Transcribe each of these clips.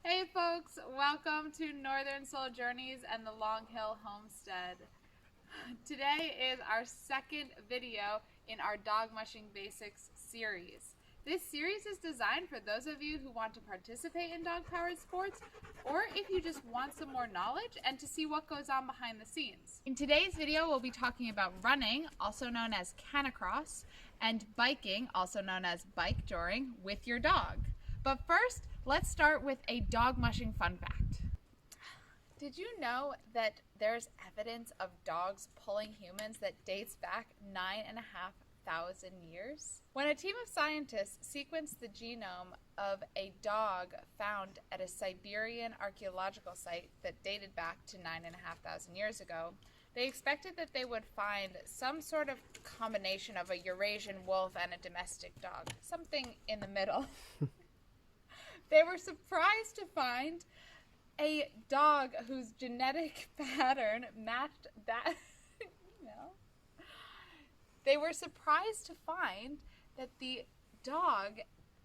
Hey folks, welcome to Northern Soul Journeys and the Long Hill Homestead. Today is our second video in our Dog Mushing Basics series. This series is designed for those of you who want to participate in dog-powered sports, or if you just want some more knowledge and to see what goes on behind the scenes. In today's video, we'll be talking about running, also known as Canicross, and biking, also known as Bikejoring, with your dog. But first, let's start with a dog mushing fun fact. Did you know that there's evidence of dogs pulling humans that dates back 9,500 years? When a team of scientists sequenced the genome of a dog found at a Siberian archaeological site that dated back to 9,500 years ago, they expected that they would find some sort of combination of a Eurasian wolf and a domestic dog, something in the middle. They were surprised to find a dog whose genetic pattern matched that, They were surprised to find that the dog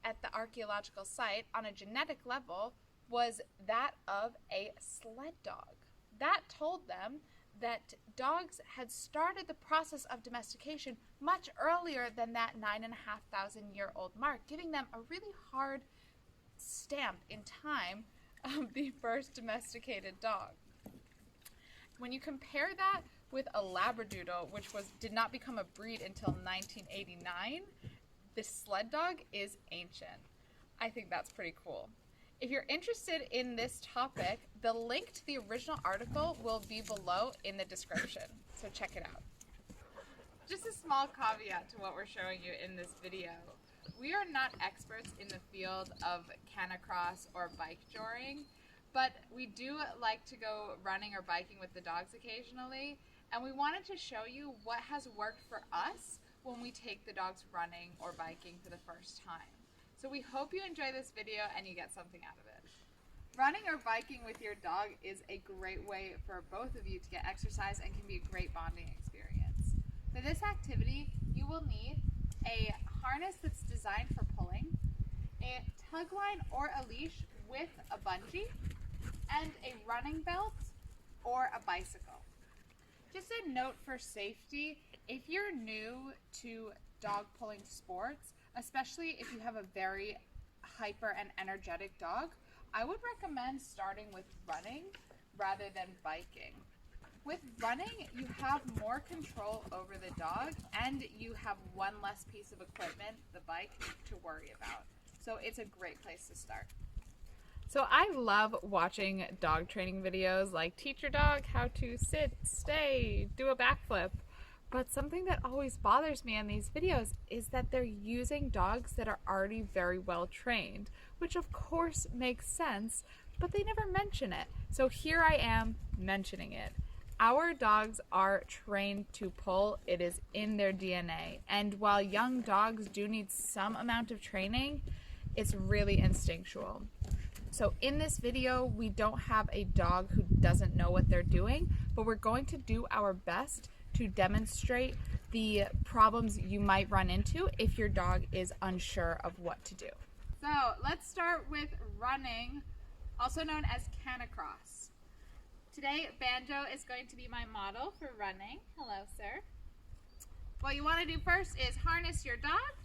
at the archaeological site on a genetic level was that of a sled dog. That told them that dogs had started the process of domestication much earlier than that 9,500-year-old mark, giving them a really hard stamp in time of the first domesticated dog. When you compare that with a Labradoodle, which did not become a breed until 1989, the sled dog is ancient. I think that's pretty cool. If you're interested in this topic, the link to the original article will be below in the description, so check it out. Just a small caveat to what we're showing you in this video. We are not experts in the field of Canicross or Bikejoring, but we do like to go running or biking with the dogs occasionally, and we wanted to show you what has worked for us when we take the dogs running or biking for the first time. So we hope you enjoy this video and you get something out of it. Running or biking with your dog is a great way for both of you to get exercise and can be a great bonding experience. For this activity, you will need a harness that's designed for pulling, a tug line or a leash with a bungee, and a running belt or a bicycle. Just a note for safety, if you're new to dog pulling sports, especially if you have a very hyper and energetic dog, I would recommend starting with running rather than biking. With running, you have more control over the dog and you have one less piece of equipment, the bike, to worry about. So it's a great place to start. So I love watching dog training videos like teach your dog how to sit, stay, do a backflip. But something that always bothers me in these videos is that they're using dogs that are already very well trained, which of course makes sense, but they never mention it. So here I am mentioning it. Our dogs are trained to pull. It is in their DNA. And while young dogs do need some amount of training, it's really instinctual. So in this video, we don't have a dog who doesn't know what they're doing, but we're going to do our best to demonstrate the problems you might run into if your dog is unsure of what to do. So let's start with running, also known as Canicross. Today, Banjo is going to be my model for running. Hello, sir. What you want to do first is harness your dog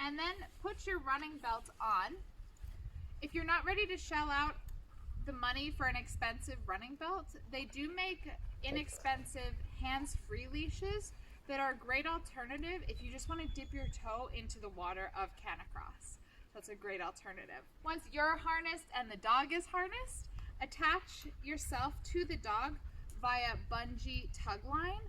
and then put your running belt on. If you're not ready to shell out the money for an expensive running belt, they do make inexpensive hands-free leashes that are a great alternative if you just want to dip your toe into the water of Canicross. That's a great alternative. Once you're harnessed and the dog is harnessed, attach yourself to the dog via bungee tug line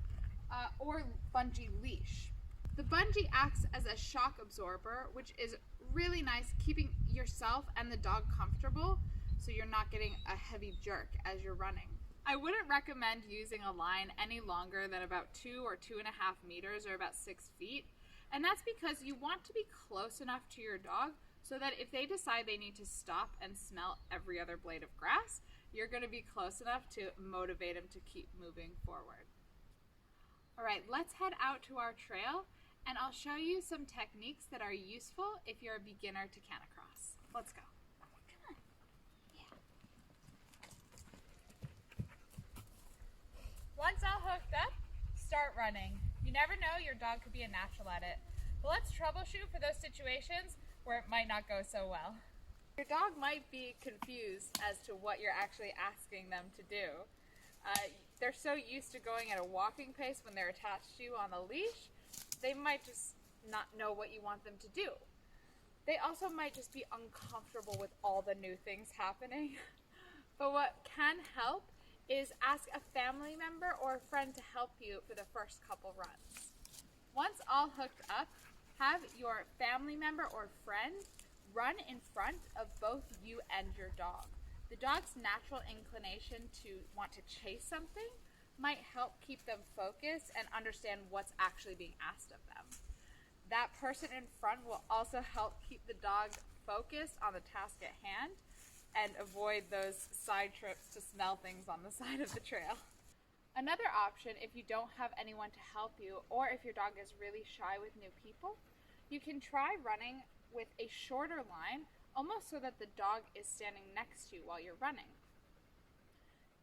or bungee leash. The bungee acts as a shock absorber, which is really nice, keeping yourself and the dog comfortable so you're not getting a heavy jerk as you're running. I wouldn't recommend using a line any longer than about 2 or 2.5 meters or about 6 feet. And that's because you want to be close enough to your dog so that if they decide they need to stop and smell every other blade of grass, you're going to be close enough to motivate them to keep moving forward. All right, let's head out to our trail and I'll show you some techniques that are useful if you're a beginner to Canicross. Let's go. Come on. Yeah. running. You never know, your dog could be a natural at it. But let's troubleshoot for those situations where it might not go so well. Your dog might be confused as to what you're actually asking them to do. They're so used to going at a walking pace when they're attached to you on a leash, they might just not know what you want them to do. They also might just be uncomfortable with all the new things happening. But what can help is ask a family member or a friend to help you for the first couple runs. Once all hooked up, have your family member or friend run in front of both you and your dog. The dog's natural inclination to want to chase something might help keep them focused and understand what's actually being asked of them. That person in front will also help keep the dog focused on the task at hand and avoid those side trips to smell things on the side of the trail. Another option, if you don't have anyone to help you or if your dog is really shy with new people, you can try running with a shorter line, almost so that the dog is standing next to you while you're running.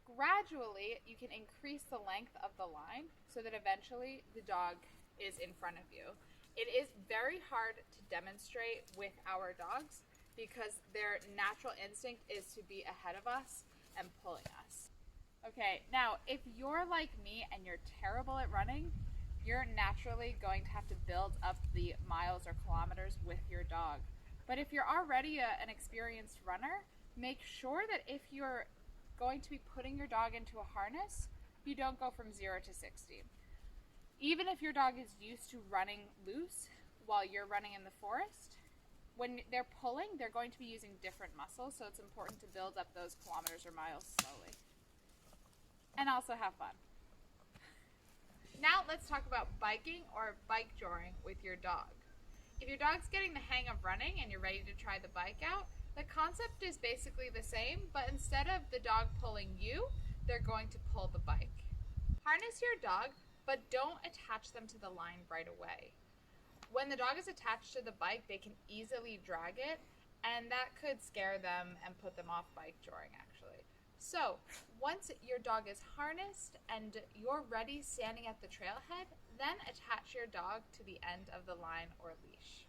Gradually, you can increase the length of the line so that eventually the dog is in front of you. It is very hard to demonstrate with our dogs because their natural instinct is to be ahead of us and pulling us. Okay, now if you're like me and you're terrible at running, you're naturally going to have to build up the miles or kilometers with your dog. But if you're already an experienced runner, make sure that if you're going to be putting your dog into a harness, you don't go from 0 to 60. Even if your dog is used to running loose while you're running in the forest, when they're pulling, they're going to be using different muscles, so it's important to build up those kilometers or miles slowly. And also have fun. Now let's talk about biking or bikejoring with your dog. If your dog's getting the hang of running and you're ready to try the bike out, the concept is basically the same, but instead of the dog pulling you, they're going to pull the bike. Harness your dog, but don't attach them to the line right away. When the dog is attached to the bike, they can easily drag it, and that could scare them and put them off bikejoring actually. So, once your dog is harnessed and you're ready standing at the trailhead, then attach your dog to the end of the line or leash.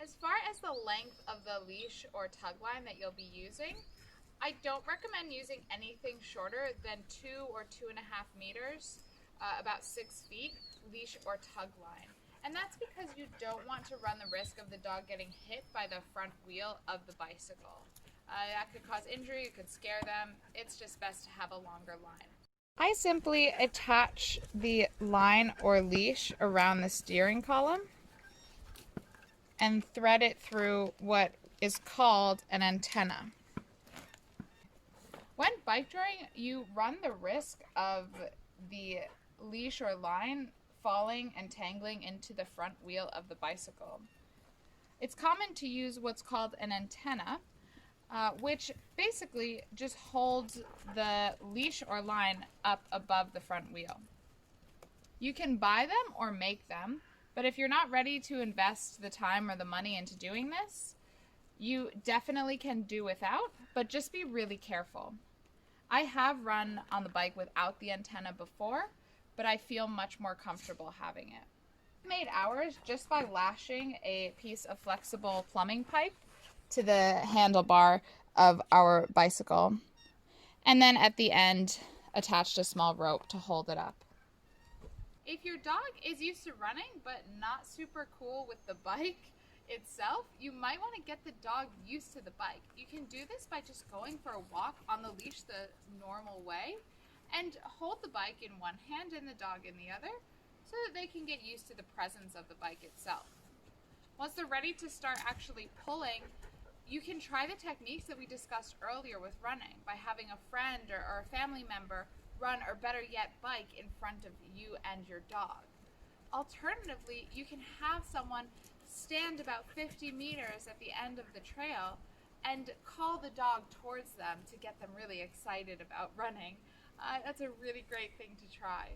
As far as the length of the leash or tug line that you'll be using, I don't recommend using anything shorter than 2 or 2.5 meters, about 6 feet, leash or tug line. And that's because you don't want to run the risk of the dog getting hit by the front wheel of the bicycle. That could cause injury, it could scare them. It's just best to have a longer line. I simply attach the line or leash around the steering column and thread it through what is called an antenna. When bikejoring, you run the risk of the leash or line falling and tangling into the front wheel of the bicycle. It's common to use what's called an antenna, which basically just holds the leash or line up above the front wheel. You can buy them or make them, but if you're not ready to invest the time or the money into doing this, you definitely can do without, but just be really careful. I have run on the bike without the antenna before, but I feel much more comfortable having it. I made ours just by lashing a piece of flexible plumbing pipe to the handlebar of our bicycle, and then at the end attached a small rope to hold it up. If your dog is used to running but not super cool with the bike itself, you might want to get the dog used to the bike. You can do this by just going for a walk on the leash the normal way and hold the bike in one hand and the dog in the other so that they can get used to the presence of the bike itself. Once they're ready to start actually pulling, you can try the techniques that we discussed earlier with running by having a friend or a family member run, or better yet, bike in front of you and your dog. Alternatively, you can have someone stand about 50 meters at the end of the trail and call the dog towards them to get them really excited about running. That's a really great thing to try.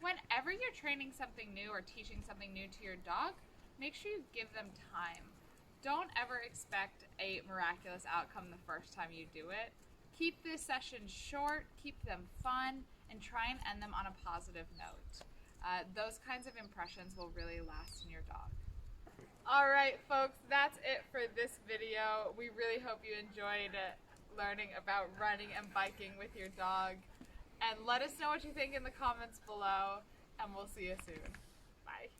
Whenever you're training something new or teaching something new to your dog, make sure you give them time. Don't ever expect a miraculous outcome the first time you do it. Keep this session short, keep them fun, and try and end them on a positive note. Those kinds of impressions will really last in your dog. All right, folks, that's it for this video. We really hope you enjoyed learning about running and biking with your dog. And let us know what you think in the comments below, and we'll see you soon. Bye.